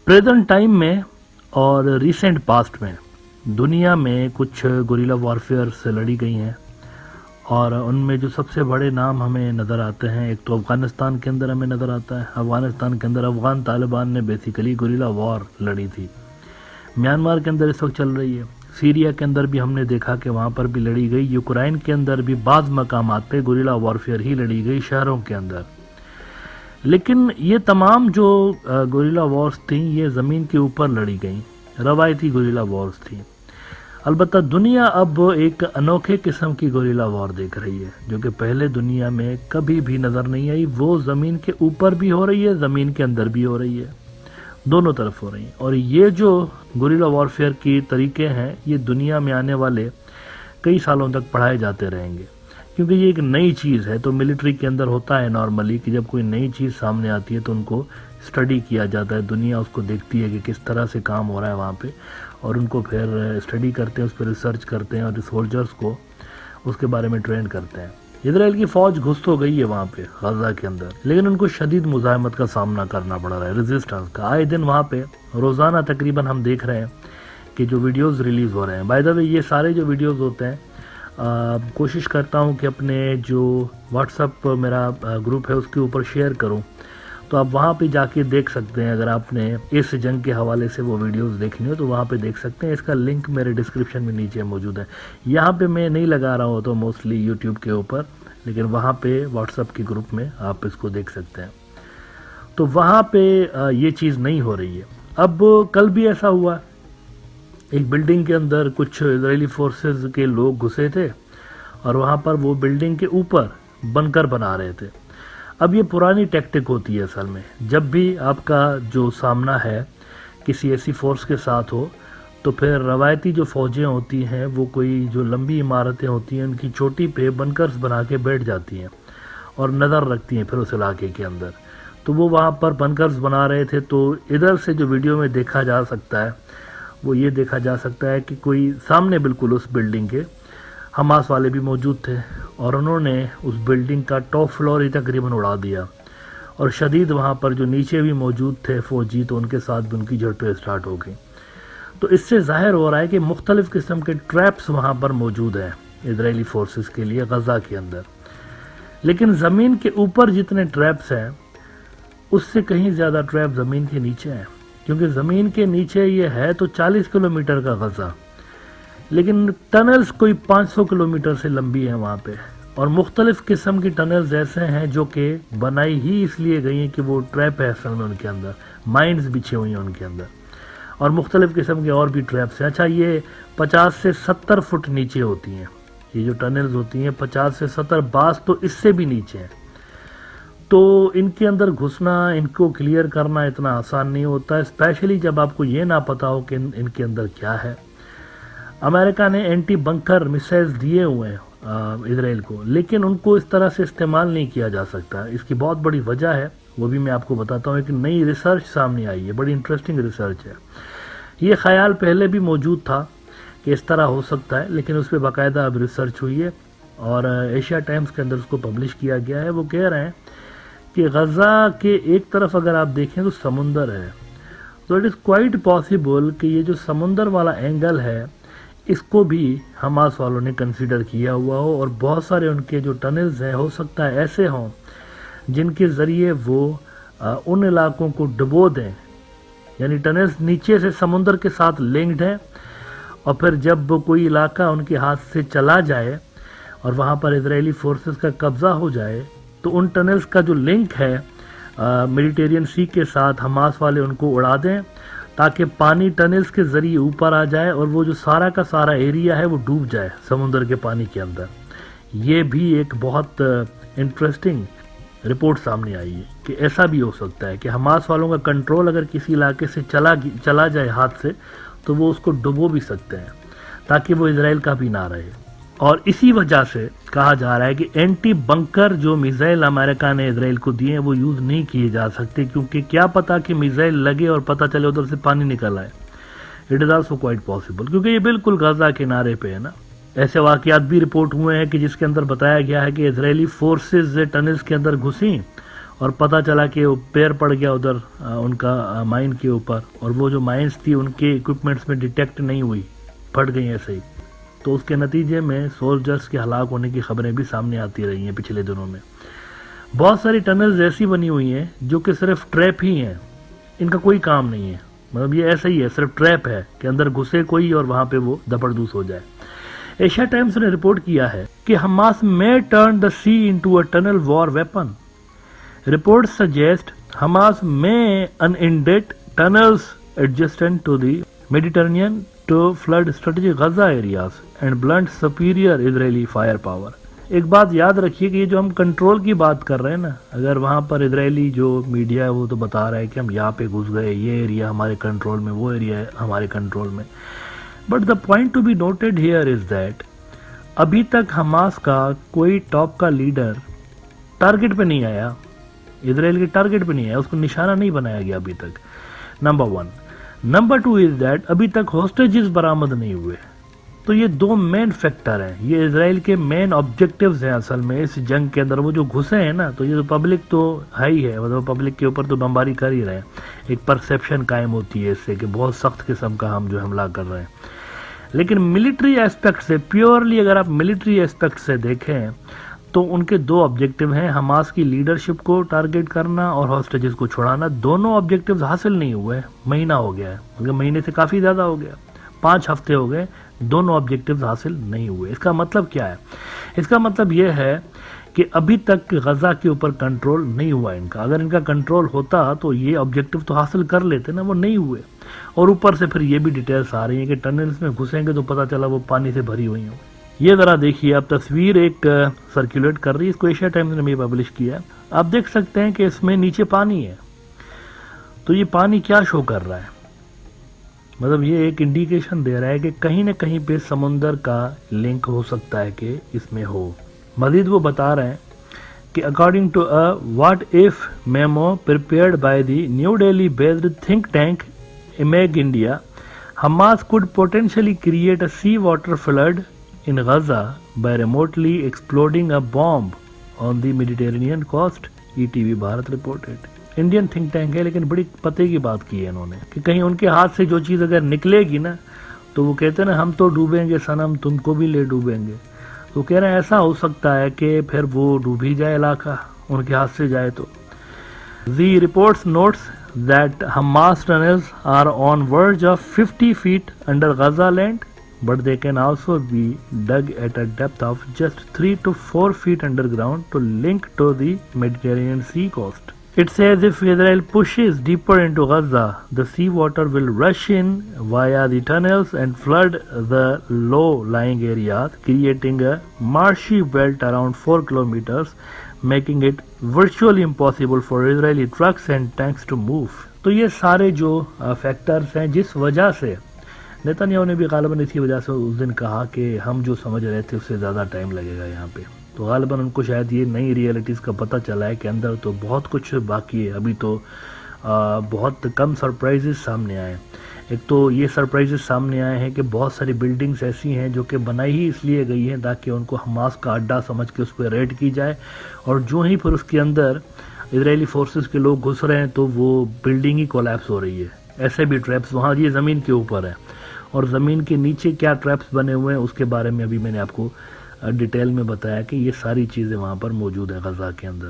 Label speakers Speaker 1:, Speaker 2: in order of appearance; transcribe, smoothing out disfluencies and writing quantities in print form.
Speaker 1: Present time में और recent past में दुनिया में कुछ गुरिल्ला वॉरफेयर से लड़ी गई हैं और उनमें जो सबसे बड़े नाम हमें नज़र आते हैं, एक तो अफ़गानिस्तान के अंदर हमें नज़र आता है। अफ़गानिस्तान के अंदर अफ़गान तालिबान ने बेसिकली गुरिल्ला वॉर लड़ी थी। म्यांमार के अंदर इस वक्त चल रही है। सीरिया के अंदर भी हमने देखा कि वहाँ पर भी लड़ी गई। यूक्रेन के अंदर भी बाज़ मकामात पे गुरिल्ला वॉरफेयर ही लड़ी गई शहरों के अंदर। लेकिन ये तमाम जो गुरिल्ला वॉर्स थी ये ज़मीन के ऊपर लड़ी गई, रवायती गुरिल्ला वॉर्स थी। अलबत्ता दुनिया अब एक अनोखे किस्म की गुरिल्ला वॉर देख रही है जो कि पहले दुनिया में कभी भी नज़र नहीं आई। वो ज़मीन के ऊपर भी हो रही है, ज़मीन के अंदर भी हो रही है, दोनों तरफ हो रही है। और ये जो गुरिल्ला वॉरफेयर की तरीके हैं ये दुनिया में आने वाले कई सालों तक पढ़ाए जाते रहेंगे, क्योंकि ये एक नई चीज़ है। तो मिलिट्री के अंदर होता है नॉर्मली कि जब कोई नई चीज़ सामने आती है तो उनको स्टडी किया जाता है, दुनिया उसको देखती है कि किस तरह से काम हो रहा है वहाँ पे, और उनको फिर स्टडी करते हैं, उस पर रिसर्च करते हैं और सोल्जर्स को उसके बारे में ट्रेन करते हैं। इजराइल की फ़ौज घुस तो गई है वहाँ पे गजा के अंदर, लेकिन उनको शदीद मुज़ाहमत का सामना करना पड़ रहा है, रेजिस्टेंस का। आए दिन वहाँ पे रोज़ाना तकरीबन हम देख रहे हैं कि जो वीडियोज़ रिलीज़ हो रहे हैं। बाय द वे ये सारे जो वीडियोज़ होते हैं कोशिश करता हूँ कि अपने जो व्हाट्सअप मेरा ग्रुप है उसके ऊपर शेयर करूँ, तो आप वहाँ पे जाके देख सकते हैं। अगर आपने इस जंग के हवाले से वो वीडियोस देखनी हो तो वहाँ पे देख सकते हैं। इसका लिंक मेरे डिस्क्रिप्शन में नीचे मौजूद है। यहाँ पे मैं नहीं लगा रहा हूँ तो मोस्टली यूट्यूब के ऊपर, लेकिन वहाँ पे व्हाट्सअप के ग्रुप में आप इसको देख सकते हैं। तो वहाँ पे ये चीज़ नहीं हो रही है। अब कल भी ऐसा हुआ, एक बिल्डिंग के अंदर कुछ इजरायली फोर्सेस के लोग घुसे थे और वहाँ पर वो बिल्डिंग के ऊपर बंकर बना रहे थे। अब ये पुरानी टैक्टिक होती है असल में, जब भी आपका जो सामना है किसी ऐसी फोर्स के साथ हो तो फिर रवायती जो फ़ौजें होती हैं वो कोई जो लंबी इमारतें होती हैं उनकी चोटी पे बंकर्स बना के बैठ जाती हैं और नज़र रखती हैं फिर उस इलाके के अंदर। तो वो वहाँ पर बंकर्स बना रहे थे। तो इधर से जो वीडियो में देखा जा सकता है वो ये देखा जा सकता है कि कोई सामने बिल्कुल उस बिल्डिंग के हमास वाले भी मौजूद थे और उन्होंने उस बिल्डिंग का टॉप फ्लोर ही तकरीबन उड़ा दिया, और शदीद वहाँ पर जो नीचे भी मौजूद थे फ़ौजी तो उनके साथ भी उनकी झड़पें स्टार्ट हो गई। तो इससे ज़ाहिर हो रहा है कि मुख्तलिफ़ किस्म के ट्रैप्स वहाँ पर मौजूद हैं इजरायली फोर्सेस के लिए गज़ा के अंदर। लेकिन ज़मीन के ऊपर जितने ट्रैप्स हैं उससे कहीं ज़्यादा ट्रैप ज़मीन के नीचे हैं, क्योंकि ज़मीन के नीचे ये है तो 40 किलोमीटर का गज़ा, लेकिन टनल्स कोई 500 किलोमीटर से लंबी है वहाँ पे। और मुख्तलिफ़ किस्म की टनल्स ऐसे हैं जो कि बनाई ही इसलिए गई हैं कि वो ट्रैप है असल में उनके अंदर, माइंस बिछे हुई हैं उनके अंदर, और मुख्तलिफ़ किस्म के और भी ट्रैप्स हैं। अच्छा, ये 50 से 70 फुट नीचे होती हैं ये जो टनल्स होती हैं, 50 से 70, बास तो इससे भी नीचे हैं। तो इनके अंदर घुसना, इनको क्लियर करना इतना आसान नहीं होता है, स्पेशली जब आपको ये ना पता हो कि इनके अंदर क्या है। अमेरिका ने एंटी बंकर मिसाइल्स दिए हुए हैं इजराइल को, लेकिन उनको इस तरह से इस्तेमाल नहीं किया जा सकता। इसकी बहुत बड़ी वजह है, वो भी मैं आपको बताता हूँ। एक नई रिसर्च सामने आई है, बड़ी इंटरेस्टिंग रिसर्च है। ये ख्याल पहले भी मौजूद था कि इस तरह हो सकता है, लेकिन उस पर बाकायदा अब रिसर्च हुई है और एशिया टाइम्स के अंदर उसको पब्लिश किया गया है। वो कह रहे हैं कि गज़ा के एक तरफ अगर आप देखें तो समुंदर है, तो इट इज़ क्वाइट पॉसिबल कि ये जो समुंदर वाला एंगल है इसको भी हमास वालों ने कंसीडर किया हुआ हो, और बहुत सारे उनके जो टनल्स हैं हो सकता है ऐसे हों जिनके ज़रिए वो उन इलाकों को डुबो दें। यानी टनल्स नीचे से समुंदर के साथ लिंक्ड हैं, और फिर जब कोई इलाका उनके हाथ से चला जाए और वहाँ पर इजरायली फोर्सेस का कब्ज़ा हो जाए तो उन टनल्स का जो लिंक है मेडिटेरियन सी के साथ हमास वाले उनको उड़ा दें, ताकि पानी टनल्स के ज़रिए ऊपर आ जाए और वो जो सारा का सारा एरिया है वो डूब जाए समुंदर के पानी के अंदर। ये भी एक बहुत इंटरेस्टिंग रिपोर्ट सामने आई है कि ऐसा भी हो सकता है कि हमास वालों का कंट्रोल अगर किसी इलाके से चला जाए हाथ से तो वो उसको डुबो भी सकते हैं, ताकि वो इजराइल का भी ना रहे। और इसी वजह से कहा जा रहा है कि एंटी बंकर जो मिसाइल अमेरिका ने इजराइल को दिए हैं वो यूज़ नहीं किए जा सकते, क्योंकि क्या पता कि मिसाइल लगे और पता चले उधर से पानी निकल आए। It is also quite possible, क्योंकि ये बिल्कुल गजा किनारे पे है ना। ऐसे वाक़यात भी रिपोर्ट हुए हैं कि जिसके अंदर बताया गया है कि इजरायली फोर्सेज टनल्स के अंदर घुसी اور پتہ چلا کہ وہ پیر پڑ گیا ادھر ان کا مائن کے اوپر، اور وہ جو مائنس تھی ان کے اکوپمنٹس میں ڈیٹیکٹ نہیں ہوئی، پھٹ گئی ایسے ہی. تو اس کے نتیجے میں سولجرز کے ہلاک ہونے کی خبریں بھی سامنے آتی رہی ہیں پچھلے دنوں میں. بہت ساری ٹنلز ایسی بنی ہوئی ہیں جو کہ صرف ٹریپ ہی ہیں، ان کا کوئی کام نہیں ہے. مطلب یہ ایسا ہی ہے، صرف ٹریپ ہے کہ اندر گھسے کوئی اور وہاں پہ وہ دپڑدوس ہو جائے. ایشیا ٹائمز نے رپورٹ کیا ہے کہ Hamas may turn the sea into a tunnel war weapon. Reports suggest Hamas may inundate tunnels adjacent to the Mediterranean to flood strategic Gaza areas and blunt superior Israeli firepower. ایک بات یاد رکھیے کہ یہ جو ہم کنٹرول کی بات کر رہے ہیں نا، اگر وہاں پر اسرائیلی جو میڈیا ہے وہ تو بتا رہا ہے کہ ہم یہاں پہ گھس گئے، یہ ایریا ہمارے کنٹرول میں، وہ ایریا ہمارے کنٹرول میں. But the point to be noted here is that ابھی تک حماس کا کوئی ٹاپ کا لیڈر ٹارگٹ پہ نہیں آیا، اسرائیل کے ٹارگٹ پہ نہیں آیا، اس کو نشانہ نہیں بنایا گیا ابھی تک. نمبر 1. نمبر 2 از دیٹ ابھی تک ہوسٹیجز برآمد نہیں ہوئے. تو یہ دو مین فیکٹر ہیں، یہ اسرائیل کے مین آبجیکٹیوز ہیں اصل میں اس جنگ کے اندر. وہ جو گھسے ہیں نا، تو یہ تو پبلک تو ہے ہی ہے، مطلب پبلک کے اوپر تو بمباری کر ہی رہے ہیں. ایک پرسیپشن قائم ہوتی ہے اس سے کہ بہت سخت قسم کا ہم جو حملہ کر رہے ہیں. لیکن ملٹری ایسپیکٹ سے، پیورلی اگر آپ ملٹری ایسپیکٹ سے دیکھیں تو ان کے دو آبجیکٹیو ہیں، حماس کی لیڈرشپ کو ٹارگٹ کرنا اور ہاسٹیجز کو چھڑانا. دونوں آبجیکٹیوز حاصل نہیں ہوئے، مہینہ ہو گیا ہے، مطلب مہینے سے کافی زیادہ ہو گیا، 5 ہفتے ہو گئے، دونوں آبجیکٹیوز حاصل نہیں ہوئے. اس کا مطلب کیا ہے؟ اس کا مطلب یہ ہے کہ ابھی تک غزہ کے اوپر کنٹرول نہیں ہوا ان کا. اگر ان کا کنٹرول ہوتا تو یہ آبجیکٹیو تو حاصل کر لیتے نا، وہ نہیں ہوئے. اور اوپر سے پھر یہ بھی ڈیٹیلز آ رہی ہیں کہ ٹنلز میں گھسیں گے تو پتہ چلا وہ پانی سے بھری ہوئی ہوں. یہ ذرا دیکھیے آپ، تصویر ایک سرکولیٹ کر رہی ہے، اس کو ایشیا ٹائمز نے بھی پبلش کیا ہے. آپ دیکھ سکتے ہیں کہ اس میں نیچے پانی ہے. تو یہ پانی کیا شو کر رہا ہے؟ مطلب یہ ایک انڈیکیشن دے رہا ہے کہ کہیں نہ کہیں پہ سمندر کا لنک ہو سکتا ہے کہ اس میں ہو. مزید وہ بتا رہے ہیں کہ according to what if memo prepared by the New Delhi based think tank امیگ India, Hamas could potentially create a sea-water flood in Gaza by remotely exploding a bomb on the Mediterranean coast, ETV Bharat reported. Indian think tank ہے لیکن بڑی پتے کی بات کی ہے انہوں نے کہ کہیں ان کے ہاتھ سے جو چیز اگر نکلے گی نا تو وہ کہتے ہیں نا ہم تو ڈوبیں گے صنم، تم کو بھی لے ڈوبیں گے. تو کہہ رہے ہیں ایسا ہو سکتا ہے کہ پھر وہ ڈوب ہی جائے علاقہ ان کے ہاتھ سے جائے تو. The reports notes that Hamas tunnels are on verge of 50 feet under Gaza land, but they can also be dug at a depth of just 3 to 4 feet underground to link to the Mediterranean Sea coast. It says if Israel pushes deeper into Gaza, the seawater will rush in via the tunnels and flood the low-lying areas, creating a marshy belt around 4 kilometers, making it virtually impossible for Israeli trucks and tanks to move. تو یہ سارے جو factors ہیں جس وجہ سے نیتنیاہو نے بھی غالباً اسی وجہ سے اس دن کہا کہ ہم جو سمجھ رہے تھے اس سے زیادہ ٹائم لگے گا یہاں پہ. تو غالباً ان کو شاید یہ نئی ریئلٹیز کا پتہ چلا ہے کہ اندر تو بہت کچھ باقی ہے، ابھی تو بہت کم سرپرائزز سامنے آئے. ایک تو یہ سرپرائزز سامنے آئے ہیں کہ بہت ساری بلڈنگز ایسی ہیں جو کہ بنائی ہی اس لیے گئی ہیں تاکہ ان کو حماس کا اڈا سمجھ کے اس پہ ریڈ کی جائے، اور جو ہی پھر اس کے اندر اسرائیلی فورسز کے لوگ گھس رہے ہیں تو وہ بلڈنگ ہی کولیپس ہو رہی ہے. ایسے بھی ٹریپس وہاں یہ زمین کے اوپر ہیں، اور زمین کے نیچے کیا ٹریپس بنے ہوئے ہیں اس کے بارے میں ابھی میں نے آپ کو ڈیٹیل میں بتایا کہ یہ ساری چیزیں وہاں پر موجود ہیں غزہ کے اندر.